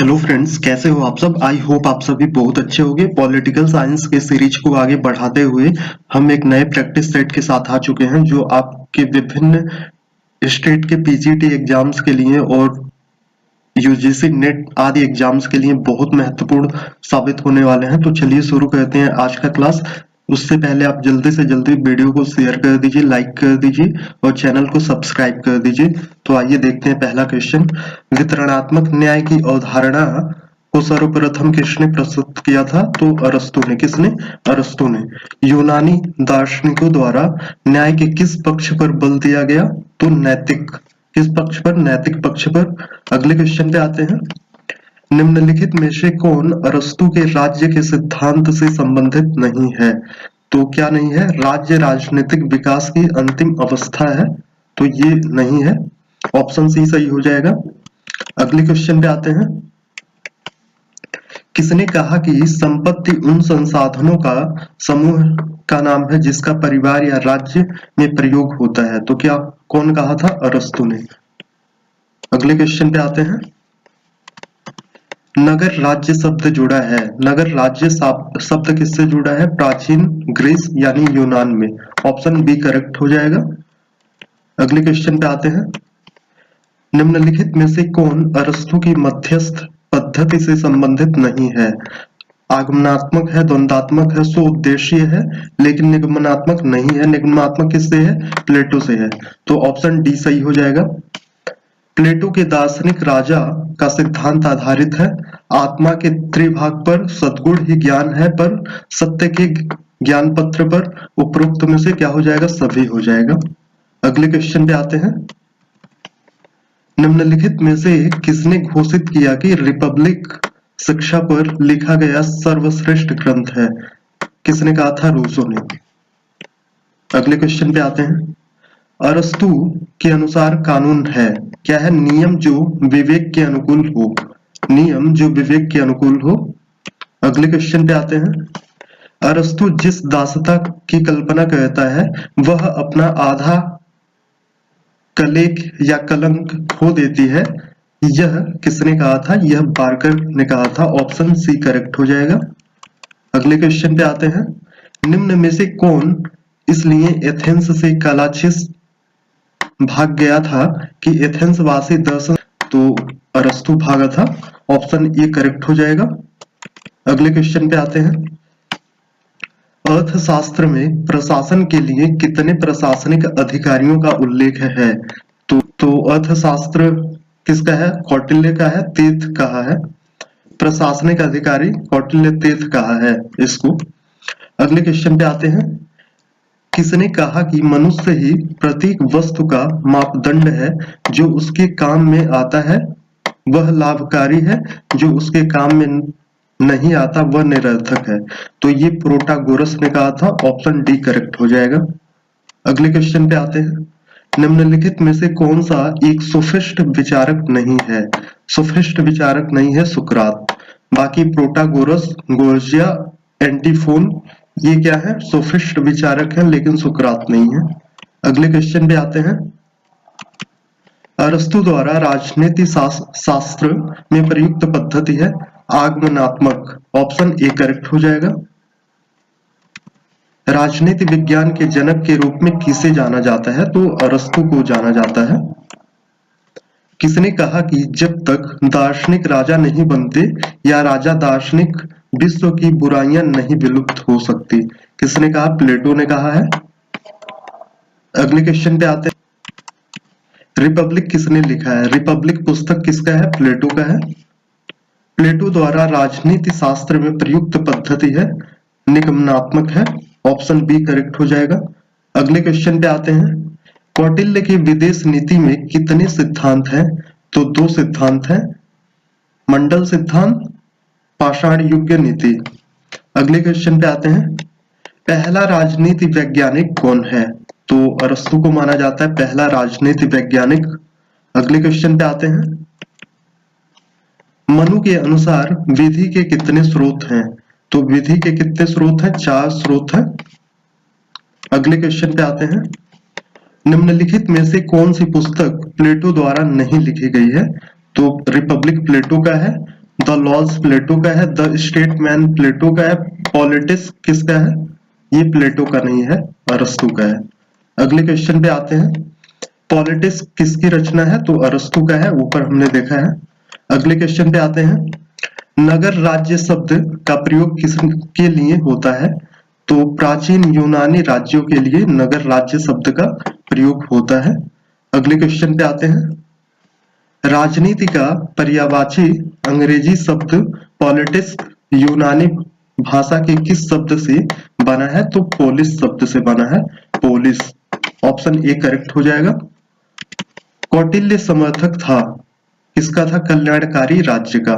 Hello friends, कैसे हो आप सब। आई होप आप सभी बहुत अच्छे होंगे। पॉलिटिकल साइंस के सीरीज को आगे बढ़ाते हुए हम एक नए प्रैक्टिस सेट के साथ आ चुके हैं जो आपके विभिन्न स्टेट के पीजीटी एग्जाम्स के लिए और यूजीसी नेट आदि एग्जाम्स के लिए बहुत महत्वपूर्ण साबित होने वाले हैं। तो चलिए शुरू करते हैं आज का क्लास। उससे पहले आप जल्दी से जल्दी वीडियो को शेयर कर दीजिए, लाइक कर दीजिए और चैनल को सब्सक्राइब कर दीजिए। तो आइए देखते हैं पहला क्वेश्चन। वितरणात्मक न्याय की अवधारणा को सर्वप्रथम किसने प्रस्तुत किया था? तो अरस्तु ने। किसने? अरस्तु ने। यूनानी दार्शनिकों द्वारा न्याय के किस पक्ष पर बल दिया गया? तो नैतिक। किस पक्ष पर? नैतिक पक्ष पर। अगले क्वेश्चन पे आते हैं। निम्नलिखित में से कौन अरस्तु के राज्य के सिद्धांत से संबंधित नहीं है? तो क्या नहीं है? राज्य राजनीतिक विकास की अंतिम अवस्था है, तो ये नहीं है। ऑप्शन सी सही हो जाएगा। अगले क्वेश्चन पे आते हैं। किसने कहा कि संपत्ति उन संसाधनों का समूह का नाम है जिसका परिवार या राज्य में प्रयोग होता है? तो क्या कौन कहा था? अरस्तु ने। अगले क्वेश्चन पे आते हैं। नगर राज्य शब्द जुड़ा है। नगर राज्य शब्द किससे जुड़ा है? प्राचीन ग्रीस यानी यूनान में। ऑप्शन बी करेक्ट हो जाएगा। अगले क्वेश्चन पे आते हैं। निम्नलिखित में से कौन अरस्तु की मध्यस्थ पद्धति से संबंधित नहीं है? आगमनात्मक है, द्वंद्वात्मक है, स्वउद्देशीय है, लेकिन निगमनात्मक नहीं है। निगमनात्मक किससे है? प्लेटो से है। तो ऑप्शन डी सही हो जाएगा। प्लेटो के दार्शनिक राजा का सिद्धांत आधारित है आत्मा के त्रिभाग पर। सद्गुण ही ज्ञान है, पर सत्य के ज्ञान पत्र पर। उपरोक्त में से क्या हो जाएगा? सभी हो जाएगा। अगले क्वेश्चन पे आते हैं। निम्नलिखित में से किसने घोषित किया कि रिपब्लिक शिक्षा पर लिखा गया सर्वश्रेष्ठ ग्रंथ है? किसने कहा था? रूसो ने। अगले क्वेश्चन पे आते हैं। अरस्तु के अनुसार कानून है क्या है? नियम जो विवेक के अनुकूल हो। नियम जो विवेक के अनुकूल हो। अगले क्वेश्चन पे आते हैं। अरस्तु जिस दासता की कल्पना करता है वह अपना आधा कलेख या कलंक खो देती है, यह किसने कहा था? यह बार्कर ने कहा था। ऑप्शन सी करेक्ट हो जाएगा। अगले क्वेश्चन पे आते हैं। निम्न में से कौन इसलिए एथेंस से कलाचिस भाग गया था कि एथेंस वासी दर्शन? तो अरस्तु भागा था। ऑप्शन ए करेक्ट हो जाएगा। अगले क्वेश्चन पे आते हैं। अर्थशास्त्र में प्रशासन के लिए कितने प्रशासनिक अधिकारियों का उल्लेख है? तो अर्थशास्त्र किसका है? कौटिल्य का है, तीर्थ कहा है। प्रशासनिक अधिकारी कौटिल्य, तीर्थ कहा है इसको। अगले क्वेश्चन पे आते हैं। किसने कहा कि मनुष्य ही प्रत्येक वस्तु का मापदंड है, जो उसके काम में आता है वह लाभकारी है, जो उसके काम में नहीं आता वह निरर्थक है? तो ये प्रोटागोरस ने कहा था। ऑप्शन डी करेक्ट हो जाएगा। अगले क्वेश्चन पे आते हैं। निम्नलिखित में से कौन सा एक सोफिस्ट विचारक नहीं है? सोफिस्ट विचारक नहीं है सुकरात। बाकी प्रोटागोरस, गोर्जिया, एंटीफोन ये क्या है? सोफिस्ट विचारक है, लेकिन सुकरात नहीं है। अगले क्वेश्चन पे आते हैं। अरस्तु द्वारा राजनीति शास्त्र में प्रयुक्त पद्धति है आगमनात्मक। ऑप्शन ए करेक्ट हो जाएगा। राजनीति विज्ञान के जनक के रूप में किसे जाना जाता है? तो अरस्तु को जाना जाता है। किसने कहा कि जब तक दार्शनिक राजा नहीं बनते या राजा दार्शनिक, विश्व की बुराइयां नहीं विलुप्त हो सकती? किसने कहा? प्लेटो ने कहा है। अगले क्वेश्चन पे आते हैं। रिपब्लिक किसने लिखा है? रिपब्लिक पुस्तक किसका है? प्लेटो का है। प्लेटो द्वारा राजनीति शास्त्र में प्रयुक्त पद्धति है निगमनात्मक है। ऑप्शन बी करेक्ट हो जाएगा। अगले क्वेश्चन पे आते हैं। कौटिल्य की विदेश नीति में कितने सिद्धांत हैं? तो दो सिद्धांत हैं, मंडल सिद्धांत, पाषाण युग नीति। अगले क्वेश्चन पे आते हैं। पहला राजनीति वैज्ञानिक कौन है? तो अरस्तु को माना जाता है पहला राजनीति वैज्ञानिक। अगले क्वेश्चन पे आते हैं। मनु के अनुसार विधि के कितने स्रोत हैं? तो विधि के कितने स्रोत हैं? 4 स्रोत हैं। अगले क्वेश्चन पे आते हैं। निम्नलिखित में से कौन सी पुस्तक प्लेटो द्वारा नहीं लिखी गई है? तो रिपब्लिक प्लेटो का है। द लॉज प्लेटो का है, द स्टेटमैन प्लेटो का है, पॉलिटिक्स किसका है, ये प्लेटो का नहीं है, अरस्तु का है। अगले क्वेश्चन पे आते हैं, पॉलिटिक्स किसकी रचना है, तो अरस्तु का है, ऊपर हमने देखा है। अगले क्वेश्चन पे आते हैं, नगर राज्य शब्द का प्रयोग किसके लिए होता है, तो प्राचीन यूनानी राज्यों के लिए नगर राज्य शब्द का प्रयोग होता है। अगले क्वेश्चन पे आते हैं, राजनीति का पर्यायवाची अंग्रेजी शब्द पॉलिटिक्स यूनानी भाषा के किस शब्द से बना है, तो पोलिस शब्द से बना है, पोलिस। ऑप्शन ए करेक्ट हो जाएगा। कौटिल्य समर्थक था, किसका था, कल्याणकारी राज्य का,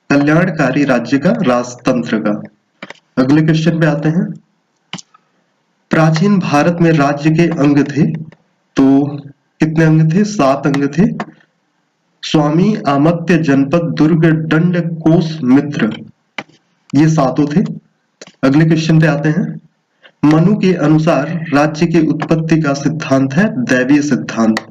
कल्याणकारी राज्य का, राजतंत्र का। अगले क्वेश्चन पे आते हैं, प्राचीन भारत में राज्य के अंग थे, तो कितने अंग थे, 7 अंग थे। स्वामी, आमत्य, जनपद, दुर्ग, दंड, कोष, मित्र, ये 7 थे। अगले क्वेश्चन पे आते हैं, मनु के अनुसार राज्य की उत्पत्ति का सिद्धांत है दैवीय सिद्धांत।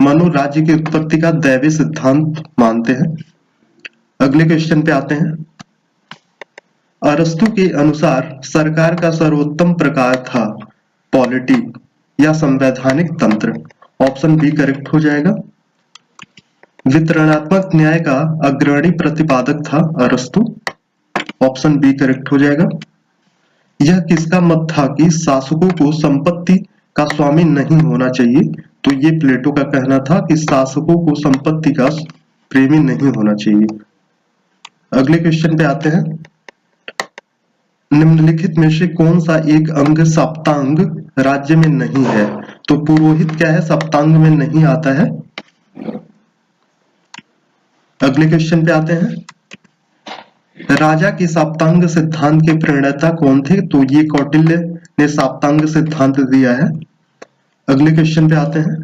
मनु राज्य की उत्पत्ति का दैवीय सिद्धांत मानते हैं। अगले क्वेश्चन पे आते हैं, अरस्तु के अनुसार सरकार का सर्वोत्तम प्रकार था पॉलिटी या संवैधानिक तंत्र। ऑप्शन बी करेक्ट हो जाएगा। वितरणात्मक न्याय का अग्रणी प्रतिपादक था अरस्तु। ऑप्शन बी करेक्ट हो जाएगा। यह किसका मत था कि शासकों को संपत्ति का स्वामी नहीं होना चाहिए, तो ये प्लेटो का कहना था कि शासकों को संपत्ति का प्रेमी नहीं होना चाहिए। अगले क्वेश्चन पे आते हैं, निम्नलिखित में से कौन सा एक अंग सप्तांग राज्य में नहीं है, तो पुरोहित क्या है, सप्तांग में नहीं आता है। अगले क्वेश्चन पे आते हैं, राजा के सप्तांग सिद्धांत के प्रणेता कौन थे, तो ये कौटिल्य ने सप्तांग सिद्धांत दिया है। अगले क्वेश्चन पे आते हैं,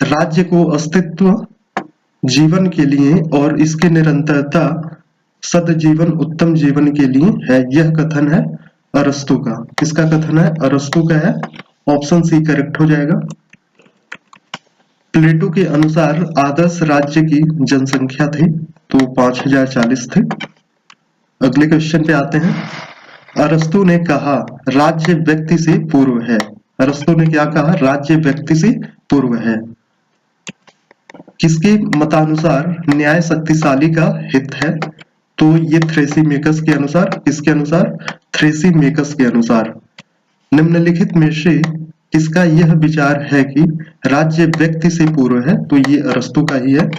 राज्य को अस्तित्व जीवन के लिए और इसकी निरंतरता सदजीवन उत्तम जीवन के लिए है, यह कथन है अरस्तु का। किसका कथन है, अरस्तु का है। ऑप्शन सी करेक्ट हो जाएगा। प्लेटो के अनुसार आदर्श राज्य की जनसंख्या थी, तो 5040 थे। अगले क्वेश्चन पे आते हैं, अरस्तु ने कहा राज्य व्यक्ति से पूर्व है। अरस्तु ने क्या कहा, राज्य व्यक्ति से पूर्व है। किसके मतानुसार न्याय शक्तिशाली का हित है, तो ये थ्रेसीमेकस के अनुसार, किसके अनुसार, थ्रेसीमेकस के अनुसार। निम्नलिखित में से किसका यह विचार है कि राज्य व्यक्ति से पूर्व है, तो ये अरस्तु का ही है।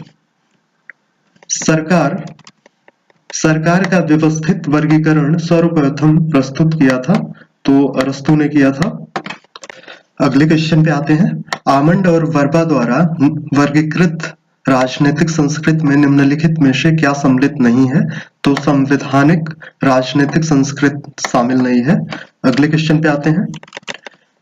सरकार का व्यवस्थित वर्गीकरण सर्वप्रथम प्रस्तुत किया था, तो अरस्तु ने किया था। अगले क्वेश्चन पे आते हैं, आमंड और वर्बा द्वारा वर्गीकृत राजनीतिक संस्कृत में निम्नलिखित में से क्या सम्मिलित नहीं है, तो संवैधानिक राजनीतिक संस्कृत शामिल नहीं है। अगले क्वेश्चन पे आते हैं,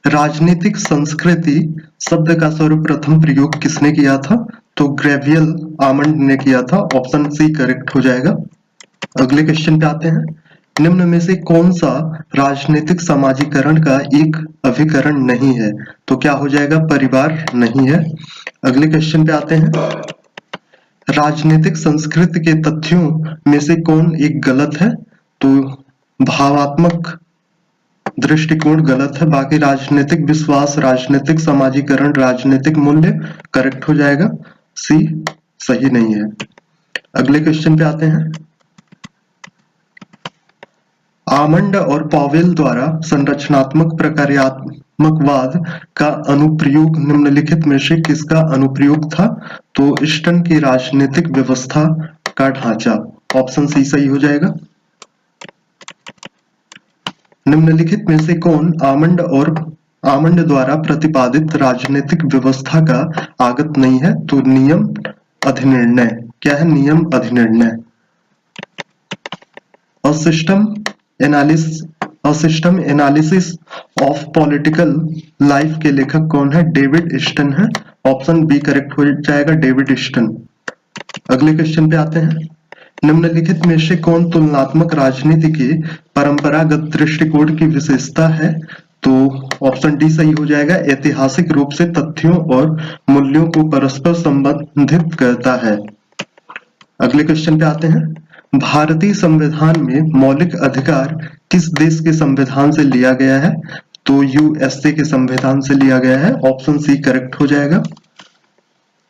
राजनीतिक संस्कृति शब्द का सर्वप्रथम प्रयोग किसने किया था, तो ग्रेवियल आमंड ने किया था। ऑप्शन सी करेक्ट हो जाएगा। अगले क्वेश्चन पे आते हैं, निम्न में से कौन सा राजनीतिक समाजीकरण का एक अभिकरण नहीं है, तो क्या हो जाएगा, परिवार नहीं है। अगले क्वेश्चन पे आते हैं, राजनीतिक संस्कृति के तथ्यों में से कौन एक गलत है, तो भावात्मक दृष्टिकोण गलत है, बाकी राजनीतिक विश्वास, राजनीतिक समाजीकरण, राजनीतिक मूल्य करेक्ट हो जाएगा। सी सही नहीं है। अगले क्वेश्चन पे आते हैं, आमंड और पॉवेल द्वारा संरचनात्मक प्रकार्यात्मकवाद का अनुप्रयोग निम्नलिखित में से किसका अनुप्रयोग था, तो स्टन की राजनीतिक व्यवस्था का ढांचा। ऑप्शन सी सही हो जाएगा। निम्नलिखित में से कौन आमंड द्वारा प्रतिपादित राजनीतिक व्यवस्था का आगत नहीं है, तो नियम अधिनिर्णय। क्या है, नियम अधिनिर्णय। System analysis of political life के लेखक कौन है, डेविड स्टन है। ऑप्शन बी करेक्ट हो जाएगा, डेविड स्टन। अगले क्वेश्चन पे आते हैं, निम्नलिखित में से कौन तुलनात्मक राजनीति के परंपरागत दृष्टिकोण की विशेषता है, तो ऑप्शन डी सही हो जाएगा, ऐतिहासिक रूप से तथ्यों और मूल्यों को परस्पर संबंधित करता है। अगले क्वेश्चन पे आते हैं। भारतीय संविधान में मौलिक अधिकार किस देश के संविधान से लिया गया है? तो यूएसए के संविधान से लिया गया है। ऑप्शन सी करेक्ट हो जाएगा।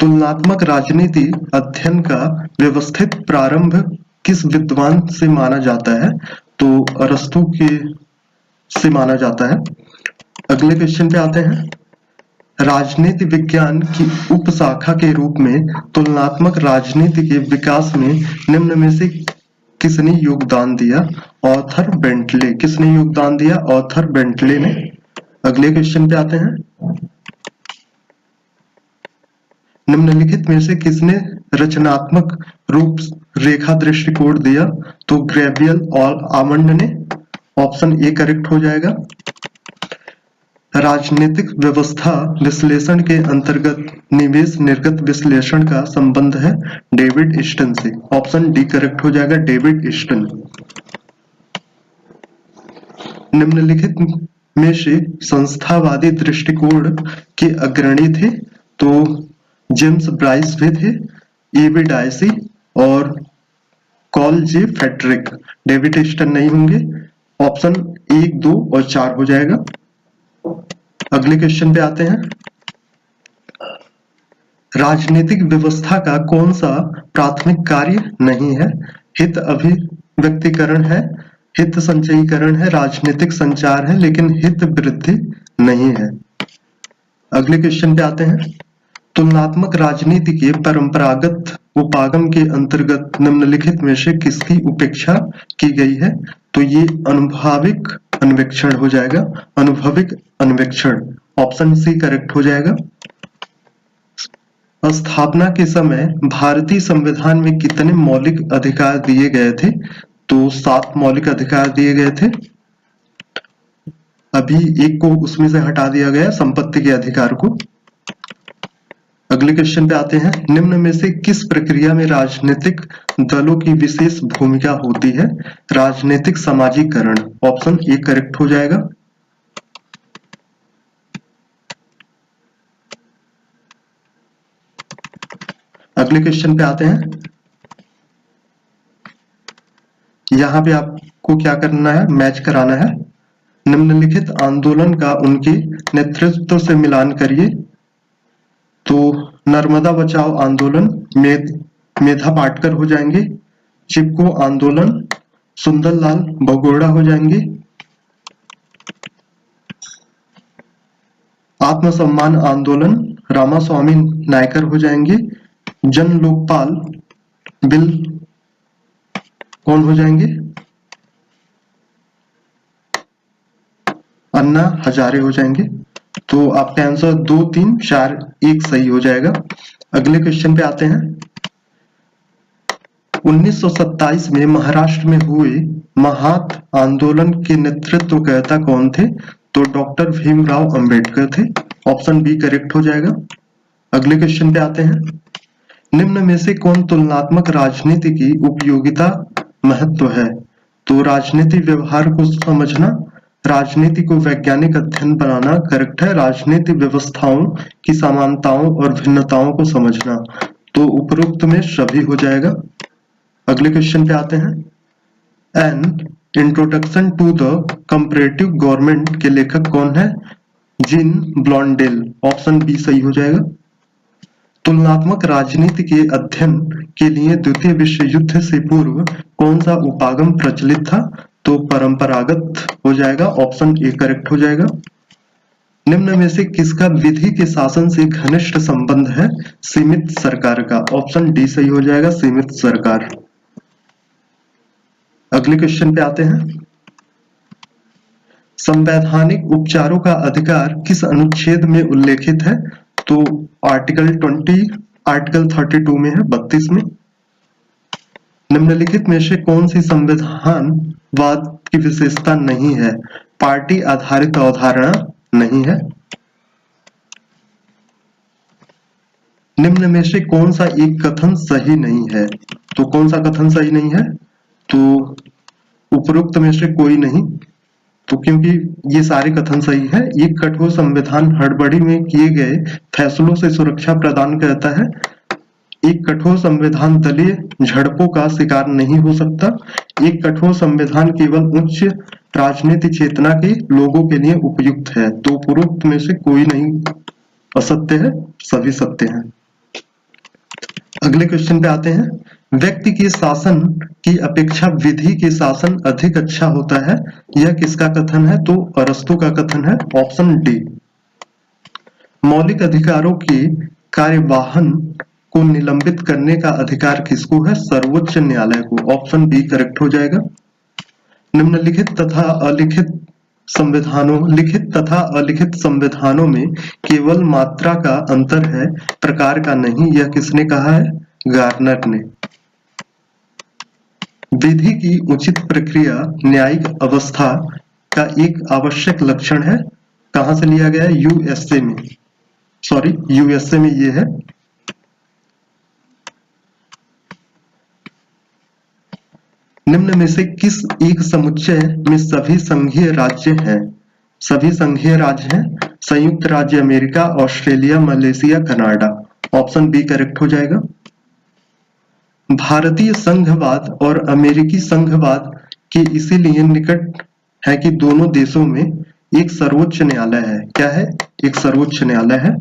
तुलनात्मक राजनीति अध्ययन का व्यवस्थित प्रारंभ किस विद्वान से माना जाता है? तो अरस्तु के से माना जाता है। अगले क्वेश्चन पे आते हैं। राजनीति विज्ञान की उपशाखा के रूप में तुलनात्मक राजनीति के विकास में निम्न में से किसने योगदान दिया? Arthur Bentley. किसने योगदान दिया? ऑर्थर बेंटले ने। अगले क्वेश्चन पे आते हैं। निम्नलिखित में से किसने रचनात्मक रूप रेखा दृष्टिकोण दिया? तो ग्रेवियल और आमंड ने। ऑप्शन ए करेक्ट हो जाएगा। राजनीतिक व्यवस्था विश्लेषण के अंतर्गत निवेश निर्गत विश्लेषण का संबंध है डेविड ईस्टन से। ऑप्शन डी करेक्ट हो जाएगा, डेविड ईस्टन। निम्नलिखित में से संस्थावादी दृष्टिकोण के अग्रणी थे? तो जेम्स ब्राइस भी थे, एबी डायसी और कॉल जे फेडरिक। डेविड ईस्टन नहीं होंगे। ऑप्शन 1, 2 और 4 हो जाएगा। अगले क्वेश्चन पे आते हैं। राजनीतिक व्यवस्था का कौन सा प्राथमिक कार्य नहीं है? हित अभिव्यक्तिकरण है, हित संचयीकरण है, राजनीतिक संचार है, लेकिन हित वृद्धि नहीं है। अगले क्वेश्चन पे आते हैं। तुलनात्मक राजनीति के परंपरागत उपागम के अंतर्गत निम्नलिखित में से किसकी उपेक्षा की गई है? तो ये अनुभविक अन्वेक्षण हो जाएगा, अनुभविक अन्वेक्षण। ऑप्शन सी करेक्ट हो जाएगा। स्थापना के समय भारतीय संविधान में कितने मौलिक अधिकार दिए गए थे? तो 7 मौलिक अधिकार दिए गए थे। अभी एक को उसमें से हटा दिया गया, संपत्ति के अधिकार को। अगले क्वेश्चन पे आते हैं। निम्न में से किस प्रक्रिया में राजनीतिक दलों की विशेष भूमिका होती है? राजनीतिक समाजीकरण। ऑप्शन ए करेक्ट हो जाएगा। अगले क्वेश्चन पे आते हैं। यहां पे आपको क्या करना है? मैच कराना है। निम्नलिखित आंदोलन का उनके नेतृत्व से मिलान करिए। तो नर्मदा बचाओ आंदोलन मेधा पाटकर हो जाएंगे, चिपको आंदोलन सुंदरलाल बगोड़ा हो जाएंगे, आत्मसम्मान आंदोलन रामास्वामी नायकर हो जाएंगे, जन लोकपाल बिल कौन हो जाएंगे? अन्ना हजारे हो जाएंगे। तो आपका आंसर 2, 3, 4, 1 सही हो जाएगा। अगले क्वेश्चन पे आते हैं। 1927 में महाराष्ट्र में हुए महात आंदोलन के नेतृत्वकर्ता कौन थे? तो डॉक्टर भीमराव अंबेडकर थे। ऑप्शन बी करेक्ट हो जाएगा। अगले क्वेश्चन पे आते हैं। निम्न में से कौन तुलनात्मक राजनीति की उपयोगिता महत्व है? तो राजनीति व्यवहार को समझना, राजनीति को वैज्ञानिक अध्ययन बनाना करेक्ट है, राजनीति व्यवस्थाओं की समानताओं और भिन्नताओं को समझना। तो उपरोक्त में सभी हो जाएगा। अगले क्वेश्चन पे आते हैं। An introduction to the comparative government के लेखक कौन है? जीन ब्लॉन्डेल। ऑप्शन बी सही हो जाएगा। तुलनात्मक राजनीति के अध्ययन के लिए द्वितीय विश्व युद्ध से पूर्व कौन सा उपागम प्रचलित था? तो परंपरागत हो जाएगा। ऑप्शन ए करेक्ट हो जाएगा। निम्न में से किसका विधि के शासन से घनिष्ठ संबंध है? सीमित सरकार का। ऑप्शन डी सही हो जाएगा, सीमित सरकार। अगले क्वेश्चन पे आते हैं। संवैधानिक उपचारों का अधिकार किस अनुच्छेद में उल्लेखित है? तो आर्टिकल 20, आर्टिकल 32 में है, 32 में। निम्नलिखित में से कौन सी संविधानवाद की विशेषता नहीं है? पार्टी आधारित अवधारणा नहीं है। निम्न में से कौन सा एक कथन सही नहीं है? तो कौन सा कथन सही नहीं है? तो उपरोक्त में से कोई नहीं। तो क्योंकि ये सारे कथन सही है। एक कठोर संविधान हड़बड़ी में किए गए फैसलों से सुरक्षा प्रदान करता है। एक कठोर संविधान दलीय झड़पों का शिकार नहीं हो सकता। एक कठोर संविधान केवल उच्च राजनीतिक चेतना के लोगों के लिए उपयुक्त है। तो उपरोक्त में से कोई नहीं असत्य है, सभी सत्य हैं। अगले क्वेश्चन पे आते हैं। व्यक्ति के शासन की अपेक्षा विधि के शासन अधिक अच्छा होता है, यह किसका कथन है? तो अरस्तू का कथन है, ऑप्शन डी। मौलिक अधिकारों के कार्यवाहन को निलंबित करने का अधिकार किसको है? सर्वोच्च न्यायालय को। ऑप्शन बी करेक्ट हो जाएगा। निम्नलिखित तथा अलिखित संविधानों, लिखित तथा अलिखित संविधानों में केवल मात्रा का अंतर है, प्रकार का नहीं। यह किसने कहा है? गार्नर ने। विधि की उचित प्रक्रिया न्यायिक अवस्था का एक आवश्यक लक्षण है। कहां से लिया गया है? यूएसए में, यूएसए में ये है। निम्न में से किस एक समुच्चय में सभी संघीय राज्य हैं? सभी संघीय राज्य हैं संयुक्त राज्य America, Australia, Malaysia, Canada. Option B correct हो जाएगा। भारतीय संघवाद और अमेरिकी संघवाद के इसीलिए निकट है कि दोनों देशों में एक सर्वोच्च न्यायालय है। क्या है? एक सर्वोच्च न्यायालय है।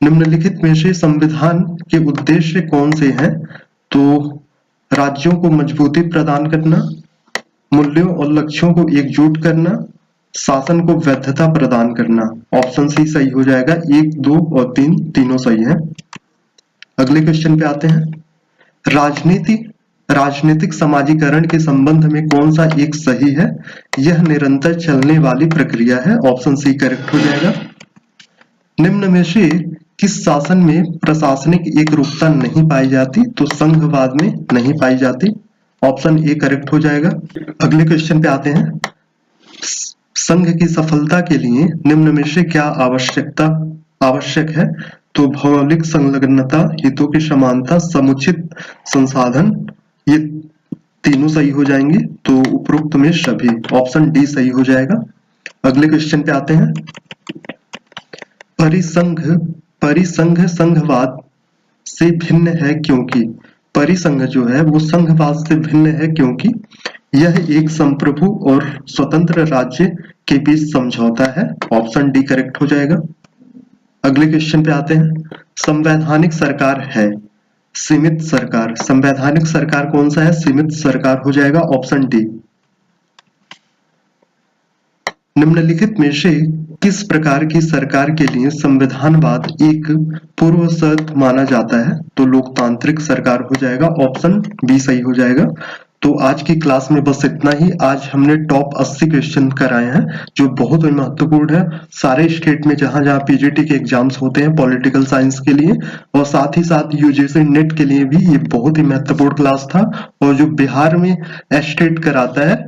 निम्नलिखित में से संविधान के उद्देश्य कौन से हैं? तो राज्यों को मजबूती प्रदान करना, मूल्यों और लक्ष्यों को एकजुट करना, शासन को वैधता प्रदान करना। ऑप्शन सी सही हो जाएगा। 1, 2 और 3 तीनों सही हैं। अगले क्वेश्चन पे आते हैं। राजनीतिक समाजीकरण के संबंध में कौन सा एक सही है? यह निरंतर चलने वाली प्रक्रिया है। ऑप्शन सी करेक्ट हो जाएगा। निम्न में से किस शासन में प्रशासनिक एकरूपता नहीं पाई जाती? तो संघवाद में नहीं पाई जाती। ऑप्शन ए करेक्ट हो जाएगा। अगले क्वेश्चन पे आते हैं। संघ की सफलता के लिए निम्न में से क्या आवश्यक है? तो भौगोलिक संलग्नता, हितों की समानता, समुचित संसाधन, ये तीनों सही हो जाएंगे। तो उपरोक्त में सभी, ऑप्शन डी सही हो जाएगा। अगले क्वेश्चन पे आते हैं। परिसंघ संघवाद से भिन्न है क्योंकि? परिसंघ जो है वो संघवाद से भिन्न है क्योंकि यह एक संप्रभु और स्वतंत्र राज्य के बीच समझौता है। ऑप्शन डी करेक्ट हो जाएगा। अगले क्वेश्चन पे आते हैं। संवैधानिक सरकार है सीमित सरकार। संवैधानिक सरकार कौन सा है? सीमित सरकार हो जाएगा। Option D. निम्नलिखित में से किस प्रकार की सरकार के लिए संविधानवाद एक पूर्व शर्त माना जाता है? तो लोकतांत्रिक सरकार हो जाएगा। ऑप्शन बी सही हो जाएगा। तो आज की क्लास में बस इतना ही। आज हमने टॉप 80 क्वेश्चन कराए हैं जो बहुत ही महत्वपूर्ण है सारे स्टेट में जहां जहां पीजीटी के एग्जाम्स होते हैं पॉलिटिकल साइंस के लिए, और साथ ही साथ यूजीसी नेट के लिए भी ये बहुत ही महत्वपूर्ण क्लास था। और जो बिहार में स्टेट कराता है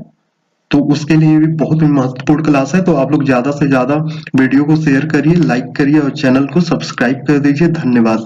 तो उसके लिए भी बहुत ही महत्वपूर्ण क्लास है। तो आप लोग ज्यादा से ज्यादा वीडियो को शेयर करिए, लाइक करिए और चैनल को सब्सक्राइब कर दीजिए। धन्यवाद।